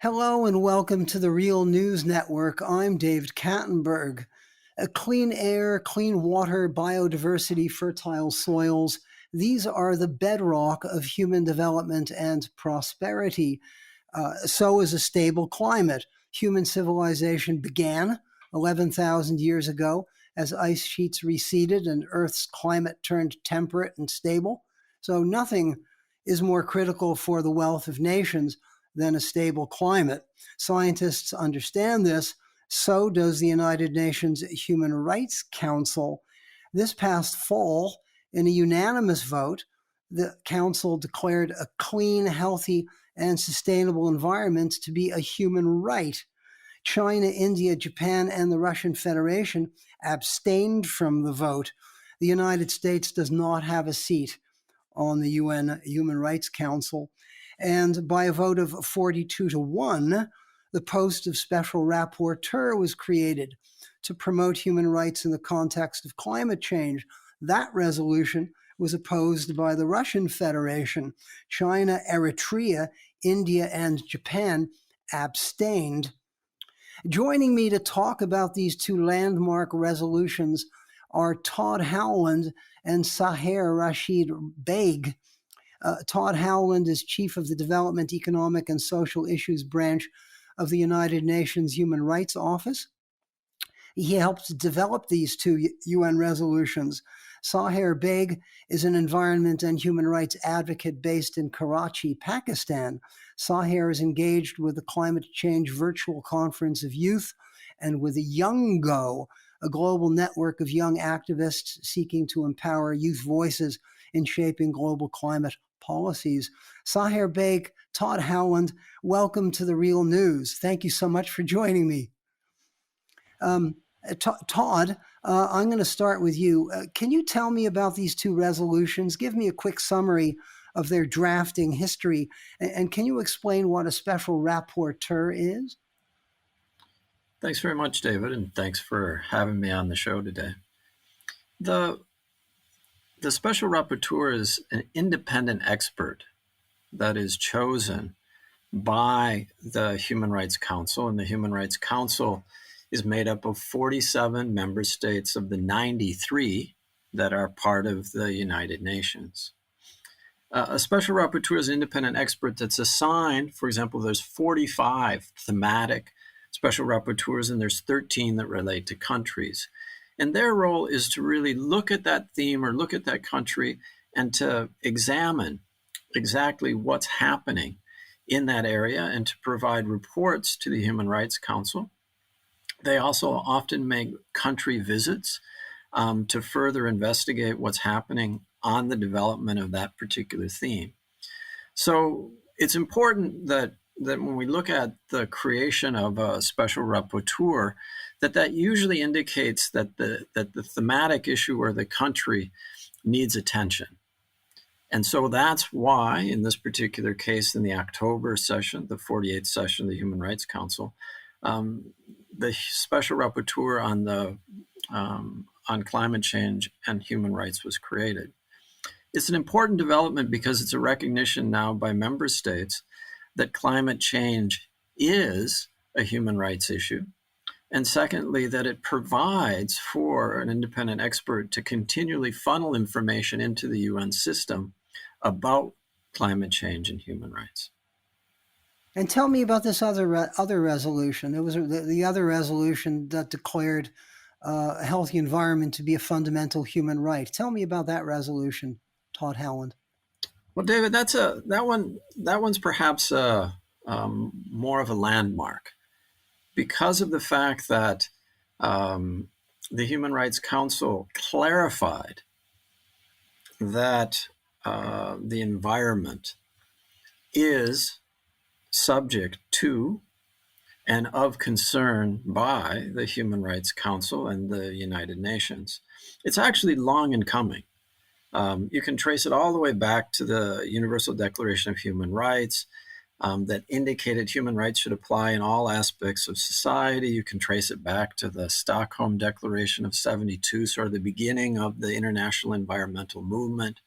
Hello and welcome to the Real News Network. I'm David Kattenburg. Clean air, clean water, biodiversity, fertile soils, these are the bedrock of human development and prosperity. So is a stable climate. Human civilization began 11,000 years ago as ice sheets receded and Earth's climate turned temperate and stable. So nothing is more critical for the wealth of nations than a stable climate. Scientists understand this. So does the United Nations Human Rights Council. This past fall, in a unanimous vote, the Council declared a clean, healthy, and sustainable environment to be a human right. China, India, Japan, and the Russian Federation abstained from the vote. The United States does not have a seat on the UN Human Rights Council. And by a vote of 42-1, the post of Special Rapporteur was created to promote human rights in the context of climate change. That resolution was opposed by the Russian Federation. China, Eritrea, India, and Japan abstained. Joining me to talk about these two landmark resolutions are Todd Howland and Saher Rashid Baig. Todd Howland is chief of the Development, Economic, and Social Issues Branch of the United Nations Human Rights Office. He helped develop these two UN resolutions. Saher Baig is an environment and human rights advocate based in Karachi, Pakistan. Saher is engaged with the Climate Change Virtual Conference of Youth and with YOUNGO, a global network of young activists seeking to empower youth voices in shaping global climate policies. Saher Baig, Todd Howland, welcome to the Real News. Thank you so much for joining me. Todd, I'm going to start with you. Can you tell me about these two resolutions? Give me a quick summary of their drafting history, and can you explain what a special rapporteur is? Thanks very much, David, and thanks for having me on the show today. The Special Rapporteur is an independent expert that is chosen by the Human Rights Council, and the Human Rights Council is made up of 47 member states of the 93 that are part of the United Nations. A Special Rapporteur is an independent expert that's assigned, for example, there's 45 thematic Special Rapporteurs, and there's 13 that relate to countries. And their role is to really look at that theme or look at that country and to examine exactly what's happening in that area and to provide reports to the Human Rights Council. They also often make country visits to further investigate what's happening on the development of that particular theme. So it's important that when we look at the creation of a Special Rapporteur, that usually indicates that the thematic issue or the country needs attention. And so that's why, in this particular case, in the October session, the 48th session of the Human Rights Council, the Special Rapporteur on climate change and human rights was created. It's an important development because it's a recognition now by member states that climate change is a human rights issue. And secondly, that it provides for an independent expert to continually funnel information into the UN system about climate change and human rights. And tell me about this other resolution. It was the other resolution that declared a healthy environment to be a fundamental human right. Tell me about that resolution, Todd Howland. Well, David, that one's perhaps more of a landmark because of the fact that the Human Rights Council clarified that the environment is subject to and of concern by the Human Rights Council and the United Nations. It's actually long in coming. You can trace it all the way back to the Universal Declaration of Human Rights that indicated human rights should apply in all aspects of society. You can trace it back to the Stockholm Declaration of '72, sort of the beginning of the international environmental movement.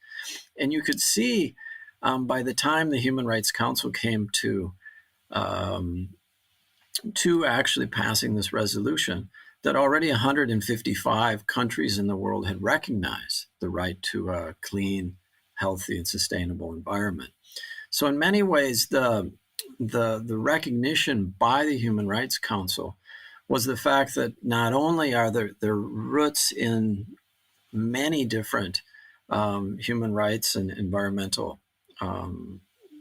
And you could see by the time the Human Rights Council came to to actually passing this resolution that already 155 countries in the world had recognized the right to a clean, healthy, and sustainable environment. So in many ways, the recognition by the Human Rights Council was the fact that not only are there roots in many different human rights and environmental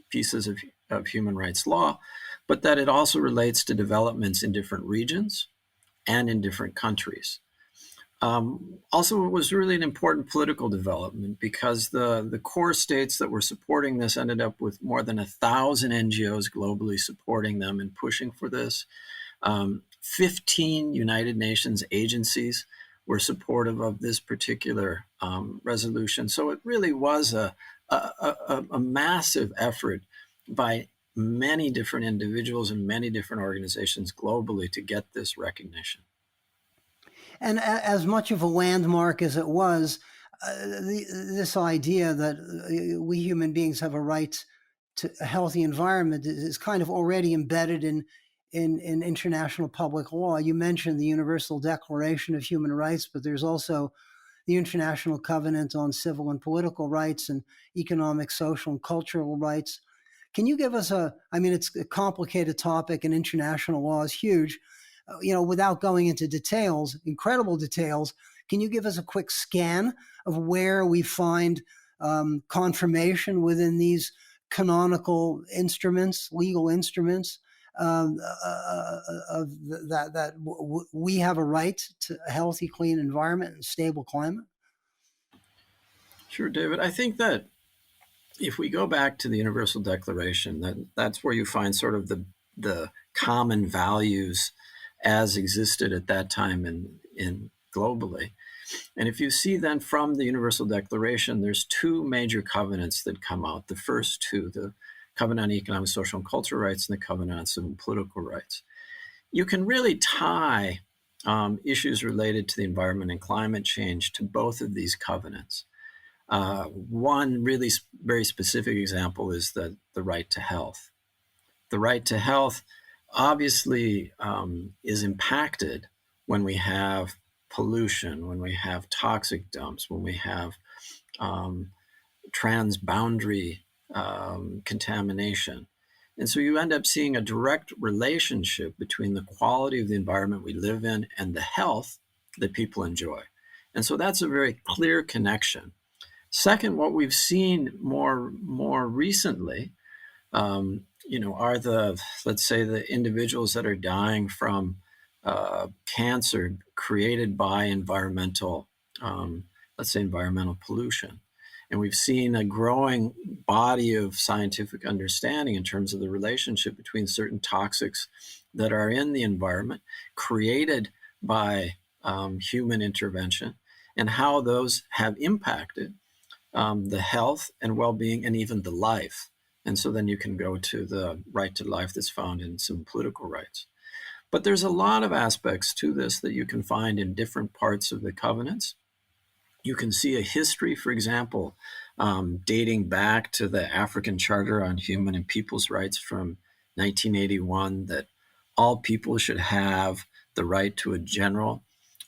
pieces of human rights law, but that it also relates to developments in different regions and in different countries. Also, it was really an important political development because the core states that were supporting this ended up with more than 1,000 NGOs globally supporting them and pushing for this. 15 United Nations agencies were supportive of this particular resolution. So it really was a massive effort by many different individuals and many different organizations globally to get this recognition. And as much of a landmark as it was, this idea that we human beings have a right to a healthy environment is kind of already embedded in international public law. You mentioned the Universal Declaration of Human Rights, but there's also the International Covenant on Civil and Political Rights and Economic, Social, and Cultural Rights. Can you give us it's a complicated topic and international law is huge. Without going into details, incredible details, can you give us a quick scan of where we find confirmation within these canonical instruments, legal instruments, that we have a right to a healthy, clean environment and stable climate? Sure, David. I think that if we go back to the Universal Declaration, that's where you find sort of the common values as existed at that time in globally. And if you see then from the Universal Declaration, there's two major covenants that come out. The first two, the Covenant on Economic, Social, and Cultural Rights and the Covenant on Civil and Political Rights. You can really tie issues related to the environment and climate change to both of these covenants. One really very specific example is the right to health. The right to health obviously is impacted when we have pollution, when we have toxic dumps, when we have transboundary contamination. And so you end up seeing a direct relationship between the quality of the environment we live in and the health that people enjoy. And so that's a very clear connection. Second, what we've seen more recently are let's say the individuals that are dying from cancer created by environmental pollution. And we've seen a growing body of scientific understanding in terms of the relationship between certain toxics that are in the environment created by human intervention and how those have impacted the health and well-being and even the life. And so then you can go to the right to life that's found in some political rights. But there's a lot of aspects to this that you can find in different parts of the covenants. You can see a history, for example, dating back to the African Charter on Human and People's Rights from 1981, that all people should have the right to a general,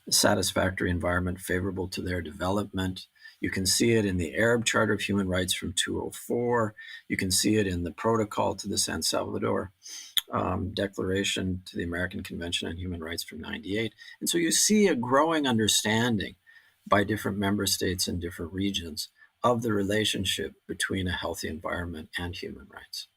satisfactory environment favorable to their development. You can see it in the Arab Charter of Human Rights from 2004. You can see it in the Protocol to the San Salvador Declaration to the American Convention on Human Rights from 1998. And so you see a growing understanding by different member states and different regions of the relationship between a healthy environment and human rights.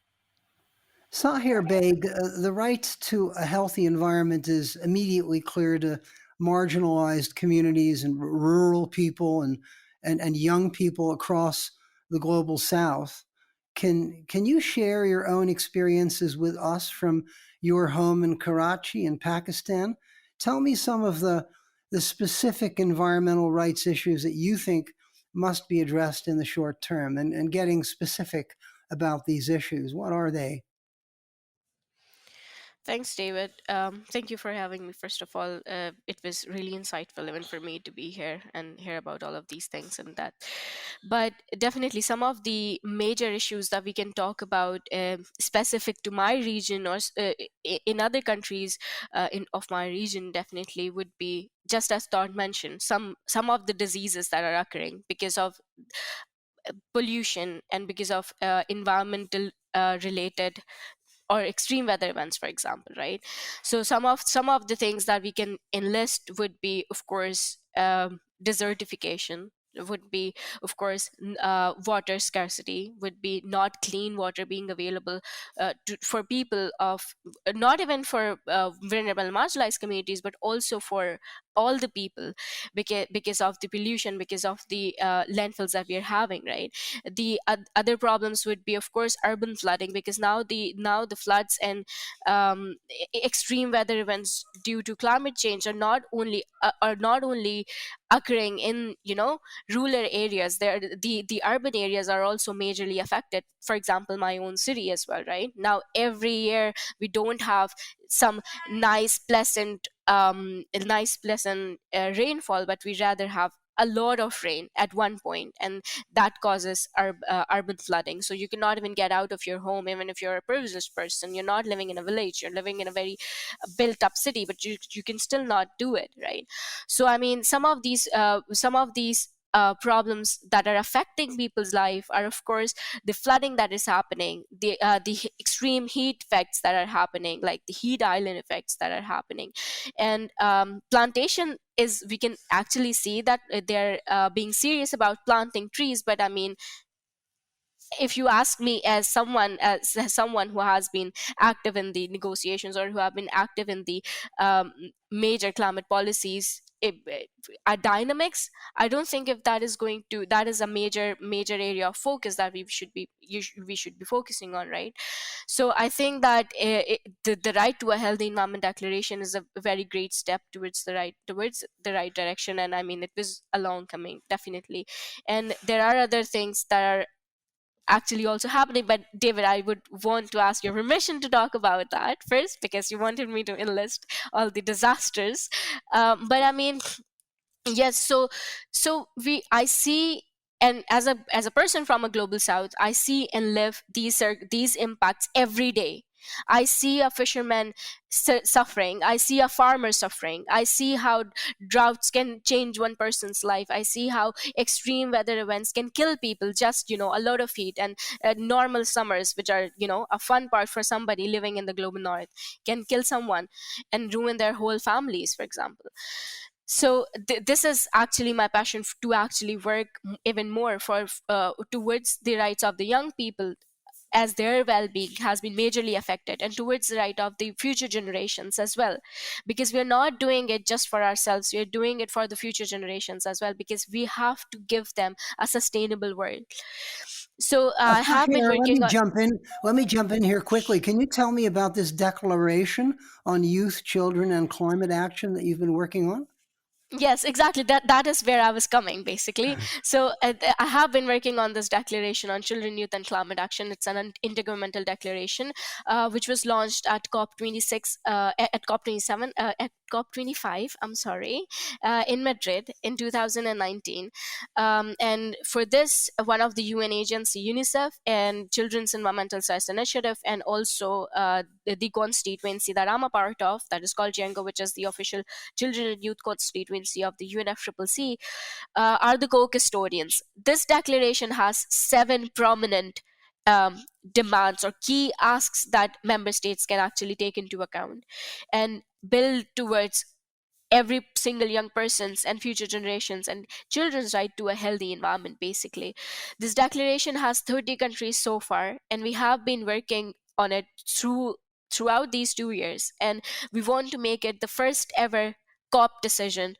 Saher Baig, the right to a healthy environment is immediately clear to marginalized communities and rural people and young people across the global South. Can you share your own experiences with us from your home in Karachi in Pakistan? Tell me some of the specific environmental rights issues that you think must be addressed in the short term, and getting specific about these issues. What are they? Thanks, David. Thank you for having me. First of all, it was really insightful even for me to be here and hear about all of these things and that. But definitely, some of the major issues that we can talk about specific to my region or in other countries in of my region definitely would be, just as Todd mentioned, some of the diseases that are occurring because of pollution and because of environmental related or extreme weather events, for example, right? So some of the things that we can enlist would be, of course, desertification, would be, of course, water scarcity, would be not clean water being available for people of, not even for vulnerable marginalized communities, but also for all the people, because of the pollution, because of the landfills that we are having, right? The other problems would be, of course, urban flooding, because now the floods and extreme weather events due to climate change are not only occurring in, rural areas. There, the urban areas are also majorly affected. For example, my own city as well, right? Now every year we don't have some nice pleasant rainfall, but we rather have a lot of rain at one point, and that causes urban flooding. So you cannot even get out of your home, even if you're a privileged person. You're not living in a village, you're living in a very built up city, but you can still not do it, right? So I mean, some of these problems that are affecting people's life are, of course, the flooding that is happening, the extreme heat effects that are happening, like the heat island effects that are happening. And plantation is, we can actually see that they're being serious about planting trees. But I mean, if you ask me, as someone who has been active in the negotiations, or who have been active in the major climate policies, dynamics, I don't think if that is a major area of focus that we should be focusing on, right? So I think that the right to a healthy environment declaration is a very great step towards the right direction. And I mean, it was a long coming, definitely. And there are other things that are actually also happening. But David, I would want to ask your permission to talk about that first, because you wanted me to enlist all the disasters. But I mean, yes. So I see, and as a person from a global south, I see and live these impacts every day. I see a fisherman suffering, I see a farmer suffering, I see how droughts can change one person's life, I see how extreme weather events can kill people, just a lot of heat, and normal summers, which are a fun part for somebody living in the global north, can kill someone and ruin their whole families, for example. So this is actually my passion, to actually work even more for towards the rights of the young people, as their well-being has been majorly affected, and towards the right of the future generations as well, because we're not doing it just for ourselves, we're doing it for the future generations as well, because we have to give them a sustainable world. So I have been Sahir, let working me on. jump in. Let me jump in here quickly. Can you tell me about this declaration on youth, children, and climate action that you've been working on? Yes, exactly. That is where I was coming, basically. So I have been working on this declaration on children, youth, and climate action. It's an intergovernmental declaration, which was launched at COP26, at COP27, at COP25. I'm sorry, in Madrid in 2019. And for this, one of the UN agency, UNICEF, and Children's Environmental Science Initiative, and also the constituency that I'm a part of, that is called YOUNGO, which is the official children and youth constituency of the UNFCCC, are the co-custodians. This declaration has 7 prominent demands or key asks that member states can actually take into account and build towards every single young person's and future generations and children's right to a healthy environment, basically. This declaration has 30 countries so far, and we have been working on it throughout these 2 years, and we want to make it the first ever COP decision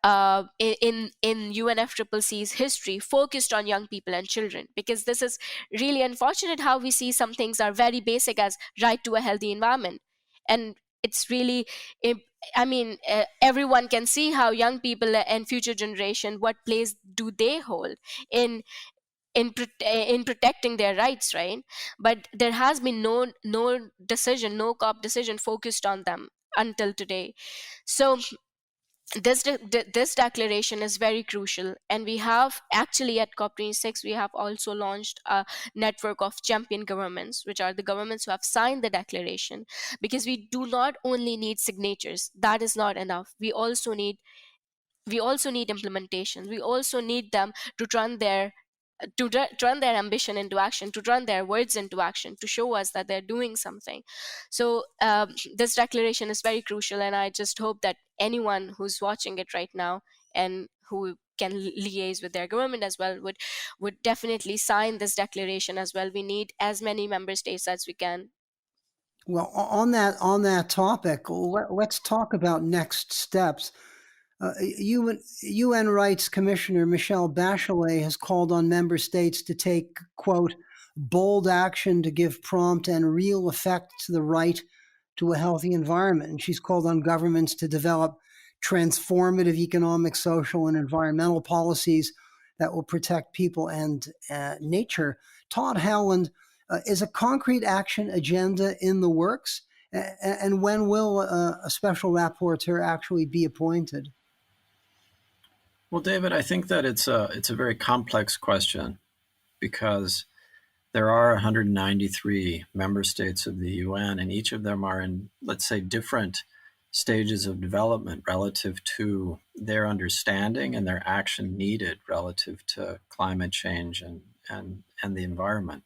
in UNFCCC's history focused on young people and children, because this is really unfortunate how we see some things are very basic as right to a healthy environment, and it's really im- I mean, everyone can see how young people and future generation, what place do they hold in in protecting their rights, right? But there has been no decision, no COP decision focused on them until today. So this declaration is very crucial, and we have actually at COP26 we have also launched a network of champion governments, which are the governments who have signed the declaration, because we do not only need signatures. That is not enough. We also need implementation. We also need them to turn their ambition into action, to turn their words into action, to show us that they're doing something. So this declaration is very crucial, and I just hope that anyone who's watching it right now and who can liaise with their government as well would definitely sign this declaration as well. We need as many member states as we can. Well, on that topic, let's talk about next steps. UN Rights Commissioner Michelle Bachelet has called on member states to take, quote, bold action to give prompt and real effect to the right to a healthy environment. And she's called on governments to develop transformative economic, social, and environmental policies that will protect people and nature. Todd Howland, is a concrete action agenda in the works? And when will a special rapporteur actually be appointed? Well, David, I think that it's a very complex question, because there are 193 member states of the UN, and each of them are in, let's say, different stages of development relative to their understanding and their action needed relative to climate change and the environment.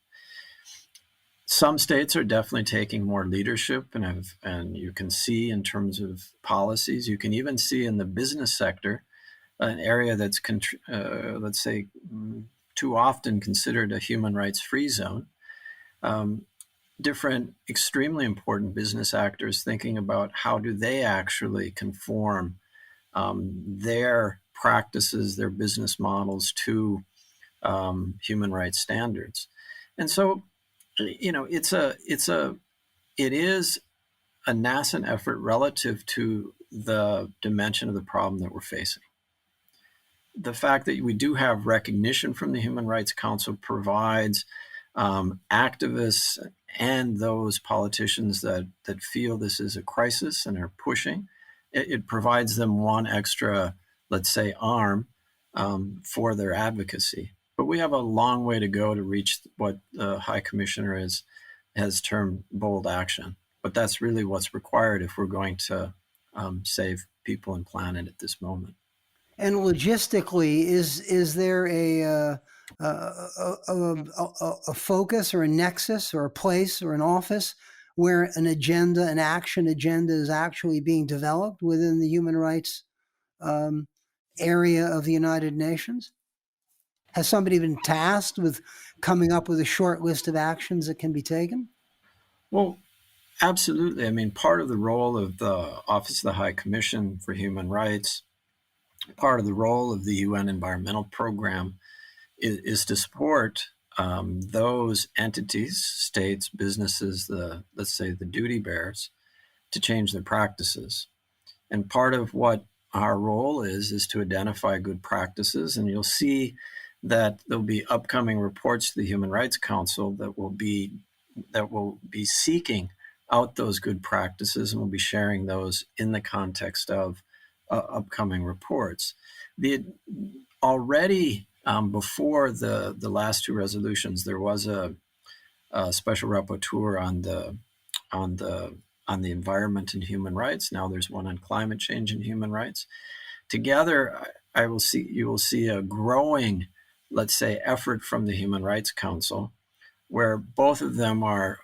Some states are definitely taking more leadership, and you can see in terms of policies. You can even see in the business sector, an area that's, let's say, too often considered a human rights free zone. Different extremely important business actors thinking about how do they actually conform their practices, their business models to human rights standards. And so, it is a nascent effort relative to the dimension of the problem that we're facing. The fact that we do have recognition from the Human Rights Council provides activists and those politicians that feel this is a crisis and are pushing, it provides them one extra, let's say, arm for their advocacy. But we have a long way to go to reach what the High Commissioner has termed bold action. But that's really what's required if we're going to save people and planet at this moment. And logistically, is there a focus or a nexus or a place or an office where an action agenda is actually being developed within the human rights area of the United Nations? Has somebody been tasked with coming up with a short list of actions that can be taken? Well, absolutely. I mean, part of the role of the Office of the High Commission for Human Rights, part of the role of the UN Environmental Program is to support those entities, states, businesses, let's say the duty bearers, to change their practices. And part of what our role is to identify good practices. And you'll see that there'll be upcoming reports to the Human Rights Council that will be seeking out those good practices, and we'll be sharing those in the context of upcoming reports. Already before the last two resolutions, there was a special rapporteur on the environment and human rights. Now there's one on climate change and human rights. Together, you will see a growing, let's say, effort from the Human Rights Council, where both of them are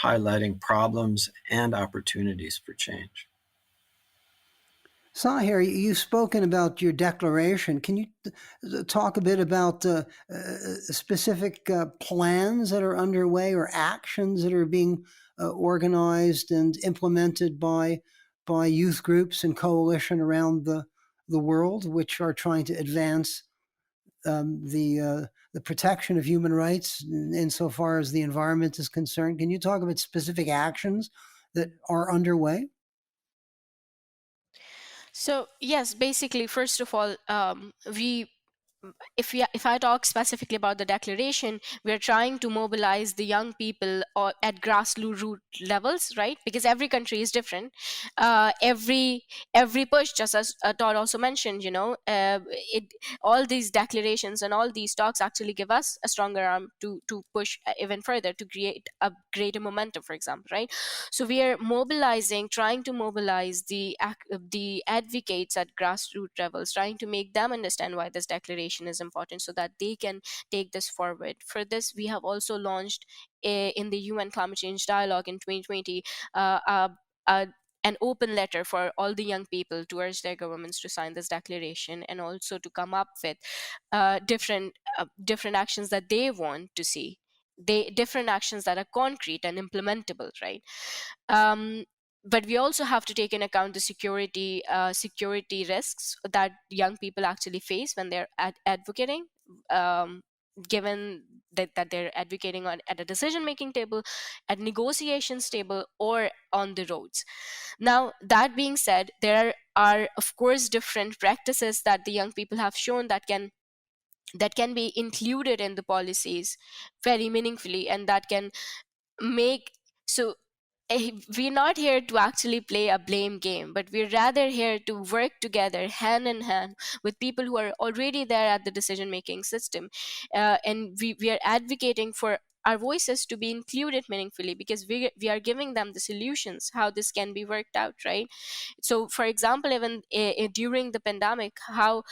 highlighting problems and opportunities for change. Saher, you've spoken about your declaration. Can you talk a bit about specific plans that are underway or actions that are being organized and implemented by youth groups and coalition around the world, which are trying to advance the protection of human rights insofar as the environment is concerned? Can you talk about specific actions that are underway? So yes, basically, first of all, we if I talk specifically about the declaration, we're trying to mobilize the young people at grassroots levels, right? Because every country is different. Every push, just as Todd also mentioned, it all these declarations and all these talks actually give us a stronger arm to push even further, to create a greater momentum, for example, right? So we are trying to mobilize the advocates at grassroots levels, trying to make them understand why this declaration is important, so that they can take this forward. For this, we have also launched in the UN Climate Change Dialogue in 2020 uh, uh, uh, an open letter for all the young people to urge their governments to sign this declaration, and also to come up with different actions that they want to see, different actions that are concrete and implementable, right? um, but we also have to take in account the security risks that young people actually face when they're advocating, um, given that they're advocating at a decision making table, at negotiations table, or on the roads. Now, that being said, there are of course different practices that the young people have shown that can be included in the policies very meaningfully, and that can make so we're not here to actually play a blame game, but we're rather here to work together hand in hand with people who are already there at the decision making system, and we are advocating for our voices to be included meaningfully, because we are giving them the solutions how this can be worked out, right? So for example, even during the pandemic, how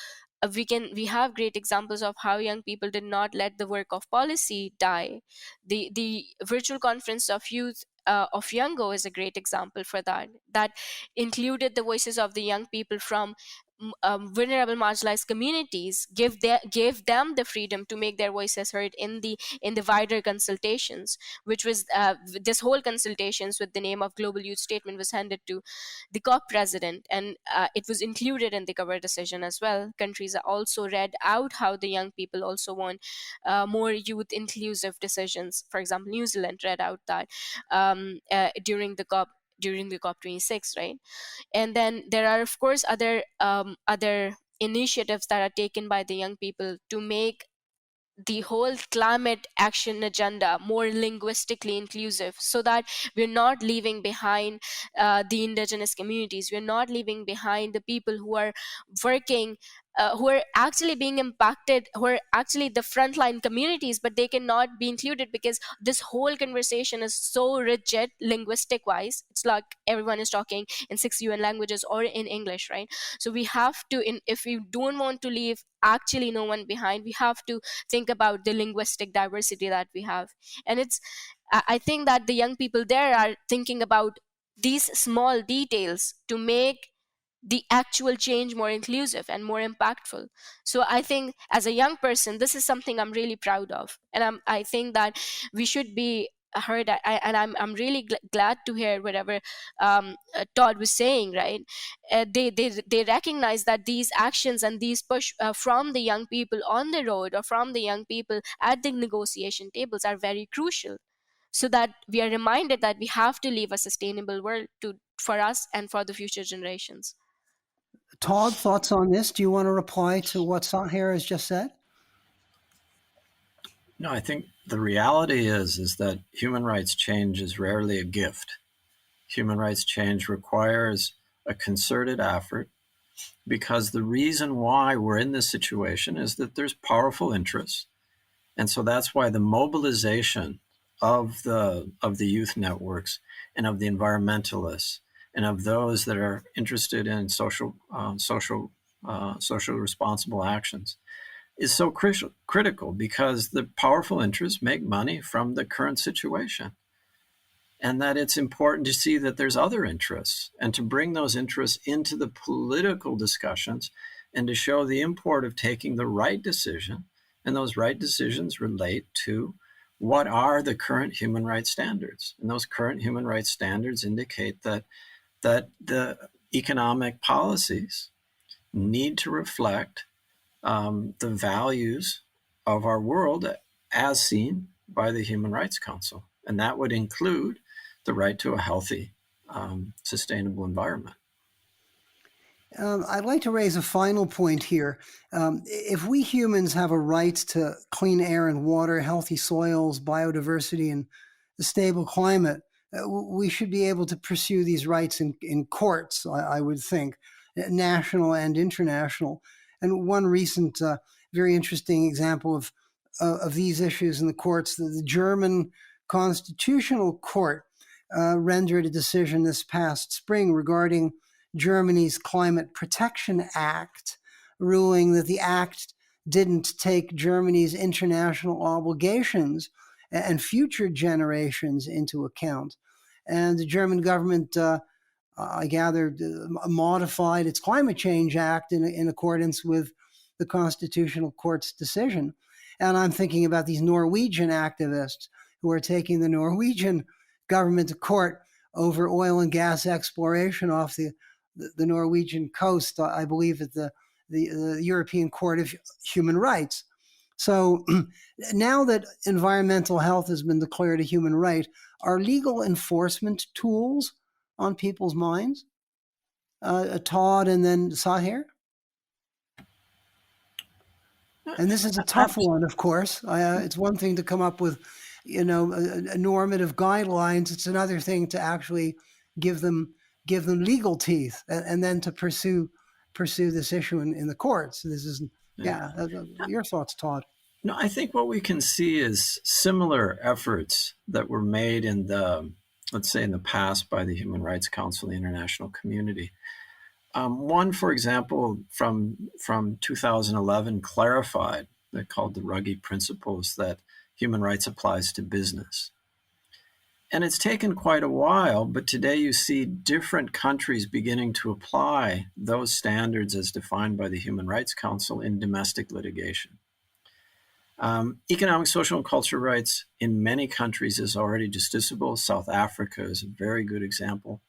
we have great examples of how young people did not let the work of policy die. The virtual conference of youth of YOUNGO is a great example for that included the voices of the young people from vulnerable marginalized communities, gave them the freedom to make their voices heard in the wider consultations, which was this whole consultations with the name of Global Youth Statement was handed to the COP president, and it was included in the cover decision as well. Countries also read out how the young people also want more youth inclusive decisions. For example, New Zealand read out that during the COP26, right? And then there are of course other initiatives that are taken by the young people to make the whole climate action agenda more linguistically inclusive, so that we're not leaving behind the indigenous communities, we're not leaving behind the people who are working, who are actually being impacted, who are actually the frontline communities, but they cannot be included because this whole conversation is so rigid linguistic wise. It's like everyone is talking in 6 UN languages or in English, right? So we have to, if we don't want to leave actually no one behind, we have to think about the linguistic diversity that we have. And I think that the young people there are thinking about these small details to make the actual change more inclusive and more impactful. So I think as a young person, this is something I'm really proud of, and I think that we should be heard. And I'm really glad to hear whatever Todd was saying, right? They recognize that these actions and these push from the young people on the road, or from the young people at the negotiation tables, are very crucial, so that we are reminded that we have to leave a sustainable world for us and for the future generations. Todd, thoughts on this? Do you want to reply to what Saher has just said? No, I think the reality is that human rights change is rarely a gift. Human rights change requires a concerted effort, because the reason why we're in this situation is that there's powerful interests. And so that's why the mobilization of the youth networks and of the environmentalists and of those that are interested in social responsible actions is so critical, because the powerful interests make money from the current situation. And that it's important to see that there's other interests, and to bring those interests into the political discussions, and to show the import of taking the right decision. And those right decisions relate to what are the current human rights standards. And those current human rights standards indicate that the economic policies need to reflect the values of our world as seen by the Human Rights Council. And that would include the right to a healthy, sustainable environment. I'd like to raise a final point here. If we humans have a right to clean air and water, healthy soils, biodiversity, and a stable climate, we should be able to pursue these rights in courts, I would think, national and international. And one recent, very interesting example of these issues in the courts, the German Constitutional Court rendered a decision this past spring regarding Germany's Climate Protection Act, ruling that the act didn't take Germany's international obligations and future generations into account. And the German government, I gathered, modified its Climate Change Act in accordance with the Constitutional Court's decision. And I'm thinking about these Norwegian activists who are taking the Norwegian government to court over oil and gas exploration off the Norwegian coast, I believe, at the European Court of Human Rights. So now that environmental health has been declared a human right, are legal enforcement tools on people's minds? Todd and then Saher? And this is a tough one, of course. It's one thing to come up with, normative guidelines. It's another thing to actually give them legal teeth and then to pursue this issue in the courts. This is, your thoughts, Todd? No, I think what we can see is similar efforts that were made in let's say in the past by the Human Rights Council, the international community. One, for example, from 2011 clarified, they're called the Ruggie Principles, that human rights applies to business. And it's taken quite a while, but today you see different countries beginning to apply those standards as defined by the Human Rights Council in domestic litigation. Economic, social, and cultural rights in many countries is already justiciable. South Africa is a very good example,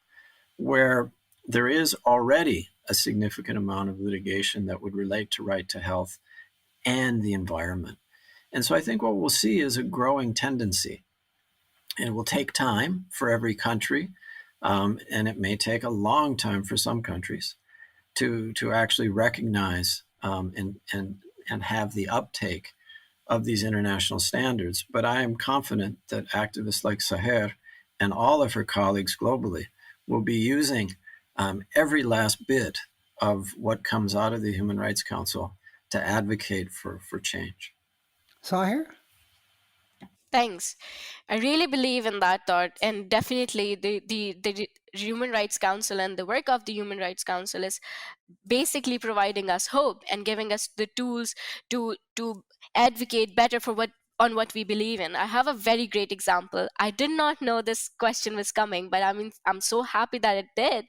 where there is already a significant amount of litigation that would relate to right to health and the environment. And so I think what we'll see is a growing tendency. And it will take time for every country, and it may take a long time for some countries to actually recognize and have the uptake of these international standards. But I am confident that activists like Saher and all of her colleagues globally will be using every last bit of what comes out of the Human Rights Council to advocate for change. Saher? Thanks. I really believe in that thought, and definitely the Human Rights Council and the work of the Human Rights Council is basically providing us hope and giving us the tools to advocate better for what we believe in. I have a very great example. I did not know this question was coming, but I'm so happy that it did.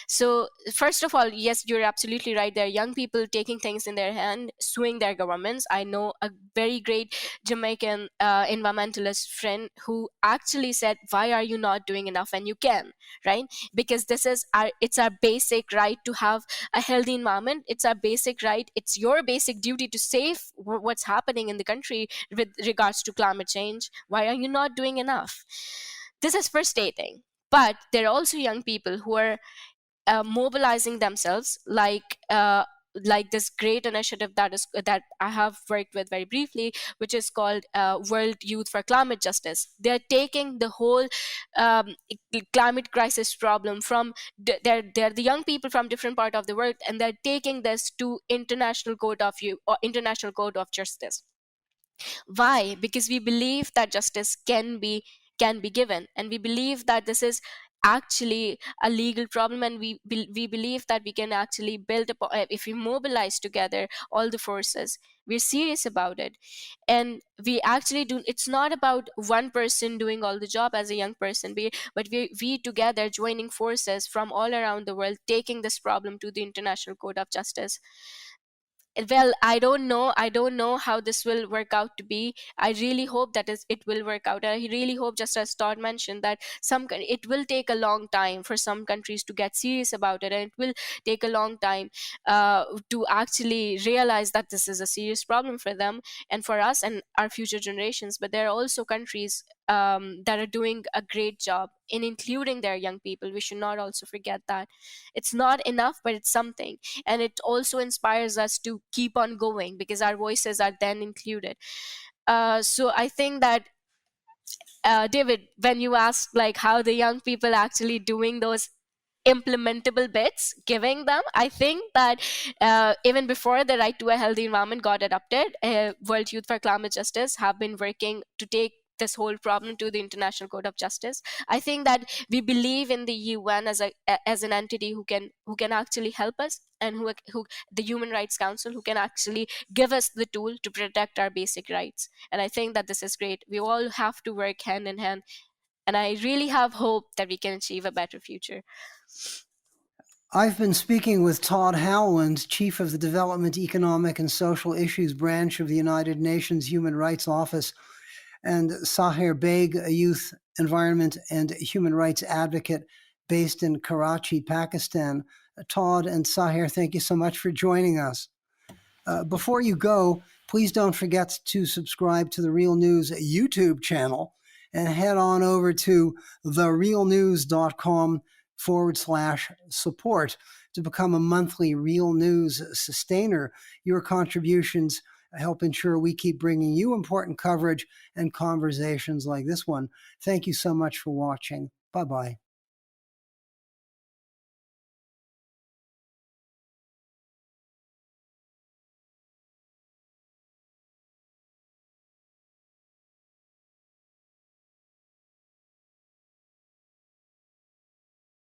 So first of all, yes, you're absolutely right. There are young people taking things in their hand, suing their governments. I know a very great Jamaican environmentalist friend who actually said, why are you not doing enough when you can, right? Because it's our basic right to have a healthy environment. It's our basic right. It's your basic duty to save what's happening in the country with regards to climate change. Why are you not doing enough? This is frustrating. But there are also young people who are mobilizing themselves, like this great initiative that I have worked with very briefly, which is called World Youth for Climate Justice. They're taking the whole climate crisis problem from they're the young people from different part of the world, and they're taking this to International Court of Justice. Why? Because we believe that justice can be given, and we believe that this is actually a legal problem, and we believe that we can actually build upon if we mobilize together all the forces. We're serious about it, and we actually do. It's not about one person doing all the job as a young person, but we together joining forces from all around the world, taking this problem to the International Court of Justice. Well, I don't know how this will work out to be. I really hope that it will work out. I really hope, just as Todd mentioned, that it will take a long time for some countries to get serious about it, and it will take a long time to actually realize that this is a serious problem for them and for us and our future generations. But there are also countries that are doing a great job in including their young people. We should not also forget that it's not enough, but it's something, and it also inspires us to keep on going because our voices are then included. So I think that David, when you asked like how the young people actually doing those implementable bits, giving them, I think that even before the right to a healthy environment got adopted, World Youth for Climate Justice have been working to take this whole problem to the International Court of Justice. I think that we believe in the UN as an entity who can actually help us, and who the Human Rights Council, who can actually give us the tool to protect our basic rights. And I think that this is great. We all have to work hand in hand, and I really have hope that we can achieve a better future. I've been speaking with Todd Howland, Chief of the Development, Economic, and Social Issues Branch of the United Nations Human Rights Office, and Saher Baig, a youth, environment, and human rights advocate based in Karachi, Pakistan. Todd and Saher, thank you so much for joining us. Before you go, please don't forget to subscribe to the Real News YouTube channel and head on over to therealnews.com/support to become a monthly Real News sustainer. Your contributions help ensure we keep bringing you important coverage and conversations like this one. Thank you so much for watching. Bye-bye.